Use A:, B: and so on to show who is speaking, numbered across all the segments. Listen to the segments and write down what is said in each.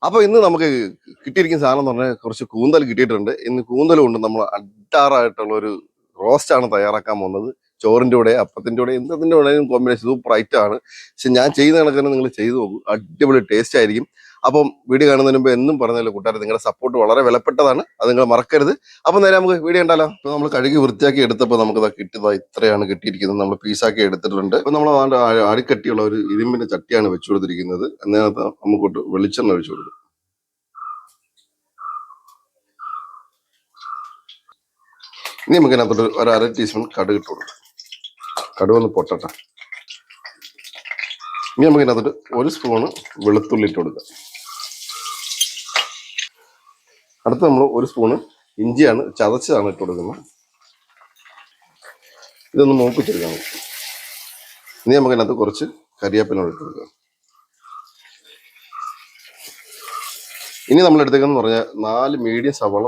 A: അപ്പൊ ഇന്ന് നമുക്ക് കിട്ടിയിരിക്കുന്ന സാധനം എന്ന് പറഞ്ഞാൽ കുറച്ച് കൂന്തൽ കിട്ടിയിട്ടുണ്ട്. ഇന്ന് കൂന്തൽ കൊണ്ട് നമ്മൾ അഡാറായിട്ടുള്ള ഒരു റോസ്റ്റ് ആണ് തയ്യാറാക്കാൻ പോകുന്നത്. ചോറിന്റെ കൂടെ, അപ്പത്തിന്റെ കൂടെ, എന്തിന്റെ കൂടെയും കോമ്പിനേഷൻ സൂപ്പർ ഐറ്റം ആണ്. പക്ഷെ ഞാൻ ചെയ്യുന്ന കണക്കിന് നിങ്ങൾ ചെയ്തു നോക്കും, അടിപൊളി ടേസ്റ്റ് ആയിരിക്കും. അപ്പം വീഡിയോ കാണുന്നതിന് മുമ്പ് എന്നും പറഞ്ഞല്ലോ കൂട്ടുകാരെ, നിങ്ങളുടെ സപ്പോർട്ട് വളരെ വിലപ്പെട്ടതാണ്, അത് നിങ്ങൾ മറക്കരുത്. അപ്പൊ നേരെ നമുക്ക് വീഡിയോ ഉണ്ടല്ലോ. ഇപ്പൊ നമ്മൾ കഴുകി വൃത്തിയാക്കി എടുത്തപ്പോൾ നമുക്ക് കിട്ടിയതാ ഇത്രയാണ് കിട്ടിയിരിക്കുന്നത്. നമ്മൾ പീസാക്കി എടുത്തിട്ടുണ്ട്. ഇപ്പൊ നമ്മൾ അടിക്കട്ടിയുള്ള ഒരു ഇരുമ്പിന്റെ ചട്ടിയാണ് വെച്ചു കൊടുത്തിരിക്കുന്നത്. അതിനകത്ത് നമുക്ക് വെളിച്ചെണ്ണ ഒഴിച്ചു കൊടുക്കും. ഇനി നമുക്ക് ഇതിനകത്തോട്ട് ഒരു 1/2 ടീസ്പൂൺ കടുക് ഇട്ട് കൊടുക്കാം. കടുകൊന്ന് പൊട്ടട്ടെ. ഇനി നമുക്ക് ഇതിനകത്തോട്ട് 1 സ്പൂണ് വെളുത്തുള്ളി ഇട്ട് കൊടുക്കാം. അടുത്ത് നമ്മൾ 1 സ്പൂണ് ഇഞ്ചിയാണ് ചതച്ചതാണ് ഇട്ട് കൊടുക്കുന്നത്. ഇതൊന്ന് മൂപ്പിച്ചെടുക്കാം. ഇനി നമുക്ക് ഇതിനകത്ത് കുറച്ച് കരിവേപ്പില ഇട്ട് കൊടുക്കാം. ഇനി നമ്മൾ എടുത്തേക്കെന്ന് പറഞ്ഞാൽ 4 മീഡിയം സവാള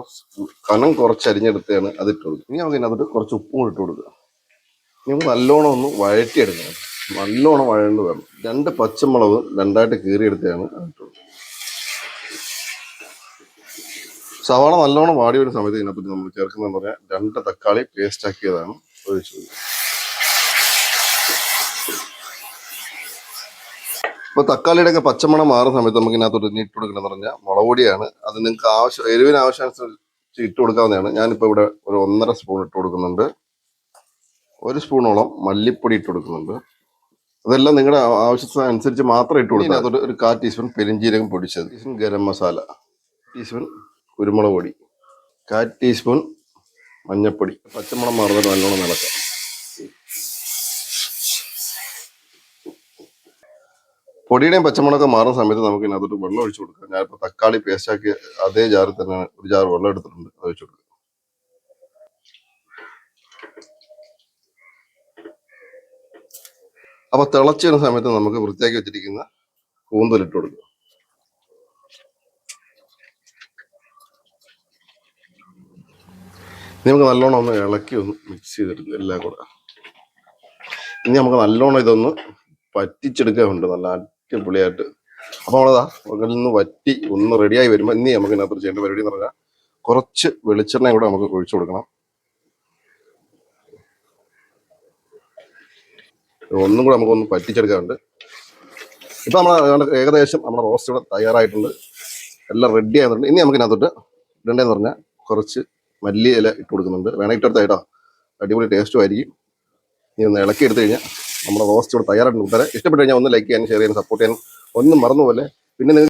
A: കനം കുറച്ച് അരിഞ്ഞെടുത്താണ് അത് ഇട്ട് കൊടുക്കുക. ഇനി നമുക്ക് ഇതിനകത്തോട്ട് കുറച്ച് ഉപ്പും ഇട്ട് കൊടുക്കുക. ഇനി നമുക്ക് നല്ലോണം ഒന്ന് വഴറ്റിയെടുക്കണം. നല്ലോണം വഴണ്ട് വേണം. 2 പച്ചമുളക് 2ആയിട്ട് കീറിയെടുത്താണ് അത് ഇട്ട് കൊടുക്കുക. സവാള നല്ലോണം വാടി വരുന്ന സമയത്ത് ഇതിനെപ്പറ്റി നമ്മൾ ചേർക്കുന്നതെന്ന് പറഞ്ഞാൽ 2 തക്കാളി പേസ്റ്റ് ആക്കിയതാണ് ഒഴിച്ചു കൊടുക്കുക. ഇപ്പൊ തക്കാളിയുടെ ഒക്കെ പച്ചമണം മാറുന്ന സമയത്ത് നമുക്ക് ഇതിനകത്തോട്ട് ഇട്ട് കൊടുക്കണം എന്ന് പറഞ്ഞാൽ മുളക് പൊടിയാണ്. അത് നിങ്ങൾക്ക് എരിവിന് ആവശ്യാനുസരിച്ച് ഇട്ട് കൊടുക്കാവുന്നതാണ്. ഞാനിപ്പോൾ ഇവിടെ ഒരു 1.5 സ്പൂൺ ഇട്ട് കൊടുക്കുന്നുണ്ട്. 1 സ്പൂണോളം മല്ലിപ്പൊടി ഇട്ട് കൊടുക്കുന്നുണ്ട്. അതെല്ലാം നിങ്ങളുടെ ആവശ്യത്തിനനുസരിച്ച് മാത്രം ഇട്ട് കൊടുക്കുക. അതിനകത്തോട്ട് ഒരു 1/4 ടീസ്പൂൺ പെരിഞ്ജീരകം പൊടിച്ചത്, ടീസ്പൂൺ ഗരം മസാല, ടീസ്പൂൺ കുരുമുളക് പൊടി, 1/4 ടീസ്പൂൺ മഞ്ഞൾപ്പൊടി. പച്ചമണം മാറുന്നത് നല്ലോണം നിളക്കാം. പൊടിയുടെയും പച്ചമുളകൊക്കെ മാറുന്ന സമയത്ത് നമുക്ക് ഇതിനകത്തോട്ട് വെള്ളം ഒഴിച്ചു കൊടുക്കാം. ഞാനിപ്പോൾ തക്കാളി പേസ്റ്റ് ആക്കി അതേ ജാറിൽ തന്നെ ഒരു ജാർ വെള്ളം എടുത്തിട്ടുണ്ട്, അത് ഒഴിച്ചു കൊടുക്കുക. അപ്പൊ തിളച്ചു വരുന്ന സമയത്ത് നമുക്ക് വൃത്തിയാക്കി വെച്ചിരിക്കുന്ന കൂന്തലിട്ട് കൊടുക്കുക. ഇനി നമുക്ക് നല്ലോണം ഒന്ന് ഇളക്കി ഒന്ന് മിക്സ് ചെയ്തെടുക്കുക എല്ലാം കൂടെ. ഇനി നമുക്ക് നല്ലോണം ഇതൊന്ന് പറ്റിച്ചെടുക്കാറുണ്ട്, നല്ല അടിപൊളിയായിട്ട്. അപ്പൊ നമ്മളതാ അതിൽ നിന്ന് വറ്റി ഒന്ന് റെഡിയായി വരുമ്പോൾ ഇനി നമുക്ക് ഇതിനകത്ത് ചെയ്യേണ്ട പരിപാടി എന്ന് പറഞ്ഞാൽ കുറച്ച് വെളിച്ചെണ്ണ കൂടെ നമുക്ക് ഒഴിച്ചു കൊടുക്കണം. ഒന്നും കൂടെ നമുക്കൊന്ന് പറ്റിച്ചെടുക്കാറുണ്ട്. ഇപ്പൊ നമ്മൾ ഏകദേശം നമ്മുടെ റോസ്റ്റ് ഇവിടെ തയ്യാറായിട്ടുണ്ട്, എല്ലാം റെഡി ആയിട്ടുണ്ട്. ഇനി നമുക്ക് ഇതിനകത്തോട്ട് ഇടേണ്ടതെന്ന് പറഞ്ഞാൽ കുറച്ച് മല്ലി ഇല ഇട്ട് കൊടുക്കുന്നുണ്ട്. വേണമെങ്കിൽ ഇട്ടെടുത്തായിട്ടോ, അടിപൊളി ടേസ്റ്റും ആയിരിക്കും. ഇനി ഒന്ന് ഇളക്കി എടുത്തു കഴിഞ്ഞാൽ നമ്മുടെ റോസ്റ്റ് ഇവിടെ തയ്യാറായിട്ടുണ്ട്. കൂട്ടുകാരെ ഇഷ്ടപ്പെട്ട് കഴിഞ്ഞാൽ ഒന്ന് ലൈക്ക് ചെയ്യാനും ഷെയർ ചെയ്യാനും സപ്പോർട്ട് ചെയ്യാനും ഒന്നും മറന്നുപോലെ. പിന്നെ